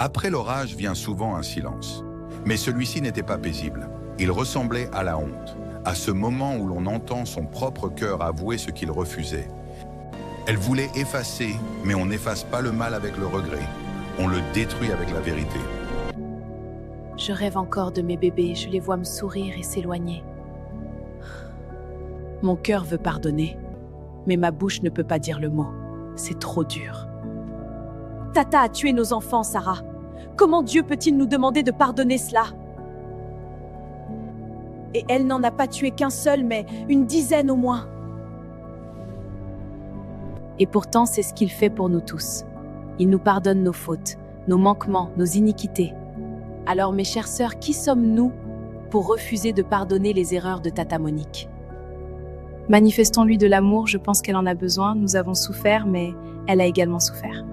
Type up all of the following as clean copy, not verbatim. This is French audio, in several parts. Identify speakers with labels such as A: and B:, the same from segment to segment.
A: Après l'orage vient souvent un silence. Mais celui-ci n'était pas paisible. Il ressemblait à la honte, à ce moment où l'on entend son propre cœur avouer ce qu'il refusait. Elle voulait effacer, mais on n'efface pas le mal avec le regret. On le détruit avec la vérité.
B: Je rêve encore de mes bébés, je les vois me sourire et s'éloigner. Mon cœur veut pardonner, mais ma bouche ne peut pas dire le mot. C'est trop dur. Tata a tué nos enfants, Sarah. Comment Dieu peut-il nous demander de pardonner cela? Et elle n'en a pas tué qu'un seul, mais une dizaine au moins. Et pourtant, c'est ce qu'il fait pour nous tous. Il nous pardonne nos fautes, nos manquements, nos iniquités. Alors, mes chères sœurs, qui sommes-nous pour refuser de pardonner les erreurs de Tata Monique? Manifestons-lui de l'amour, je pense qu'elle en a besoin. Nous avons souffert, mais elle a également souffert.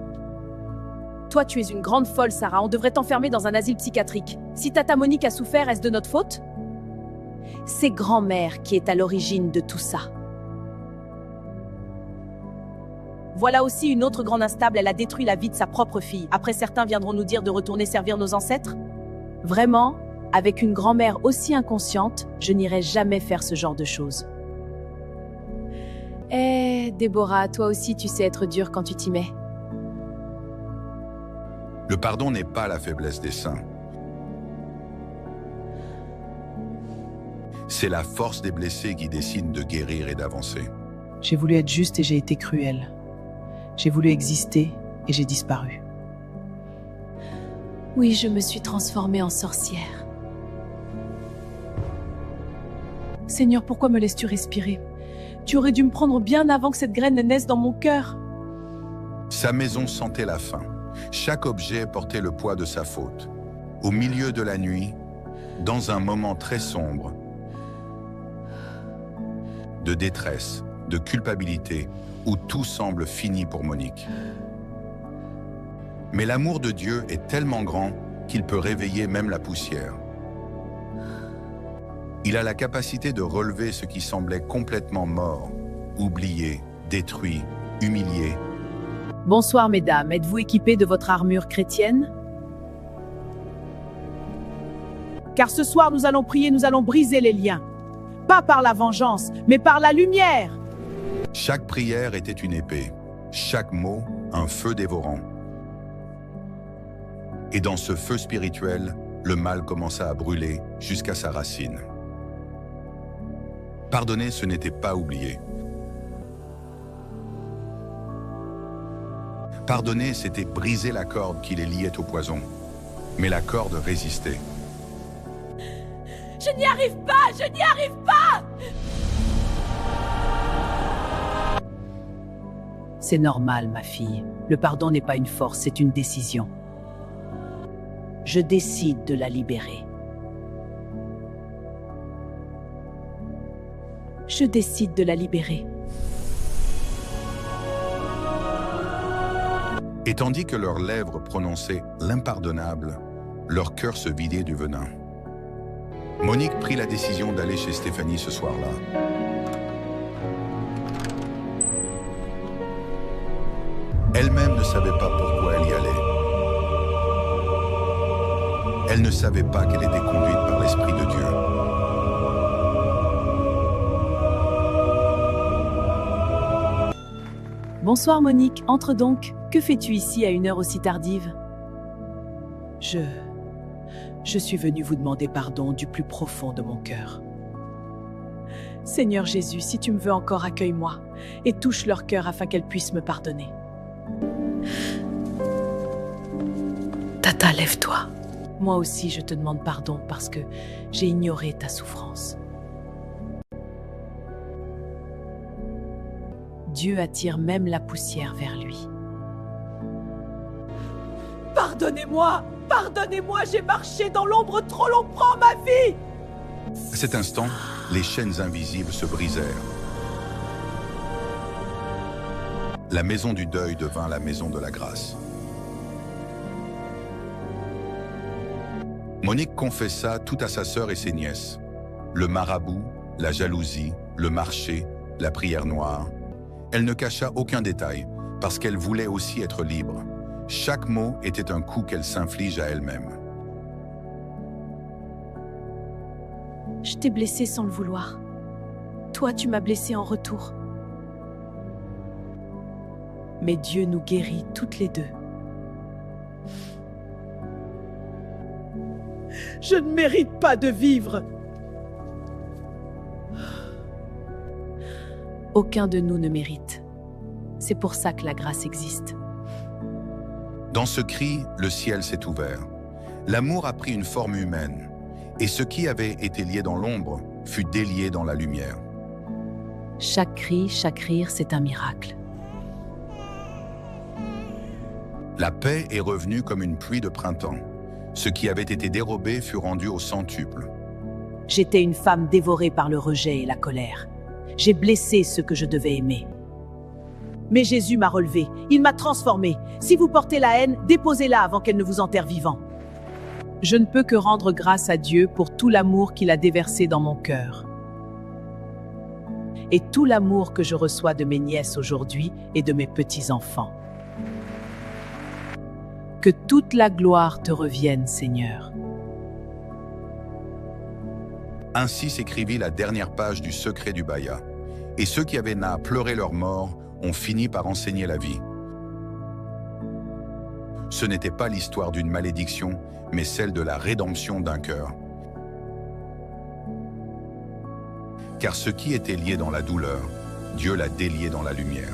B: Toi, tu es une grande folle, Sarah. On devrait t'enfermer dans un asile psychiatrique. Si Tata Monique a souffert, est-ce de notre faute? C'est grand-mère qui est à l'origine de tout ça. Voilà aussi une autre grande instable, elle a détruit la vie de sa propre fille. Après, certains viendront nous dire de retourner servir nos ancêtres? Vraiment, avec une grand-mère aussi inconsciente, je n'irai jamais faire ce genre de choses. Eh, Déborah, toi aussi tu sais être dure quand tu t'y mets.
A: Le pardon n'est pas la faiblesse des saints. C'est la force des blessés qui décide de guérir et d'avancer.
C: J'ai voulu être juste et j'ai été cruelle. J'ai voulu exister et j'ai disparu.
B: Oui, je me suis transformée en sorcière.
C: Seigneur, pourquoi me laisses-tu respirer? Tu aurais dû me prendre bien avant que cette graine ne naisse dans mon cœur.
A: Sa maison sentait la faim. Chaque objet portait le poids de sa faute. Au milieu de la nuit, dans un moment très sombre, de détresse, de culpabilité, où tout semble fini pour Monique. Mais l'amour de Dieu est tellement grand qu'il peut réveiller même la poussière. Il a la capacité de relever ce qui semblait complètement mort, oublié, détruit, humilié.
B: Bonsoir mesdames, êtes-vous équipées de votre armure chrétienne?
C: Car ce soir, nous allons prier, nous allons briser les liens. Pas par la vengeance, mais par la lumière.
A: Chaque prière était une épée, chaque mot un feu dévorant. Et dans ce feu spirituel, le mal commença à brûler jusqu'à sa racine. Pardonner, ce n'était pas oublier. Pardonner, c'était briser la corde qui les liait au poison. Mais la corde résistait.
B: Je n'y arrive pas, je n'y arrive pas!
C: C'est normal, ma fille. Le pardon n'est pas une force, c'est une décision. Je décide de la libérer.
B: Je décide de la libérer.
A: Et tandis que leurs lèvres prononçaient l'impardonnable, leur cœur se vidait du venin. Monique prit la décision d'aller chez Stéphanie ce soir-là. Elle-même ne savait pas pourquoi elle y allait. Elle ne savait pas qu'elle était conduite par l'Esprit de Dieu.
B: Bonsoir Monique, entre donc. Que fais-tu ici à une heure aussi tardive?
C: Je suis venue vous demander pardon du plus profond de mon cœur. Seigneur Jésus, si tu me veux encore, accueille-moi et touche leur cœur afin qu'elles puissent me pardonner. Tata, lève-toi. Moi aussi, je te demande pardon parce que j'ai ignoré ta souffrance.
B: Dieu attire même la poussière vers lui.
C: Pardonnez-moi! Pardonnez-moi, j'ai marché dans l'ombre trop longtemps, ma vie!
A: À cet instant, les chaînes invisibles se brisèrent. La maison du deuil devint la maison de la grâce. Monique confessa tout à sa sœur et ses nièces. Le marabout, la jalousie, le marché, la prière noire. Elle ne cacha aucun détail, parce qu'elle voulait aussi être libre. Chaque mot était un coup qu'elle s'inflige à elle-même.
B: Je t'ai blessé sans le vouloir. Toi, tu m'as blessé en retour.
C: Mais Dieu nous guérit toutes les deux. Je ne mérite pas de vivre.
B: Aucun de nous ne mérite. C'est pour ça que la grâce existe.
A: Dans ce cri, le ciel s'est ouvert. L'amour a pris une forme humaine, et ce qui avait été lié dans l'ombre fut délié dans la lumière.
B: Chaque cri, chaque rire, c'est un miracle.
A: La paix est revenue comme une pluie de printemps. Ce qui avait été dérobé fut rendu au centuple.
C: J'étais une femme dévorée par le rejet et la colère. J'ai blessé ceux que je devais aimer. Mais Jésus m'a relevé, il m'a transformé. Si vous portez la haine, déposez-la avant qu'elle ne vous enterre vivant. Je ne peux que rendre grâce à Dieu pour tout l'amour qu'il a déversé dans mon cœur. Et tout l'amour que je reçois de mes nièces aujourd'hui et de mes petits-enfants. Que toute la gloire te revienne, Seigneur.
A: Ainsi s'écrivit la dernière page du secret du Baya. Et ceux qui avaient à pleurer leur mort ont fini par enseigner la vie. Ce n'était pas l'histoire d'une malédiction, mais celle de la rédemption d'un cœur. Car ce qui était lié dans la douleur, Dieu l'a délié dans la lumière.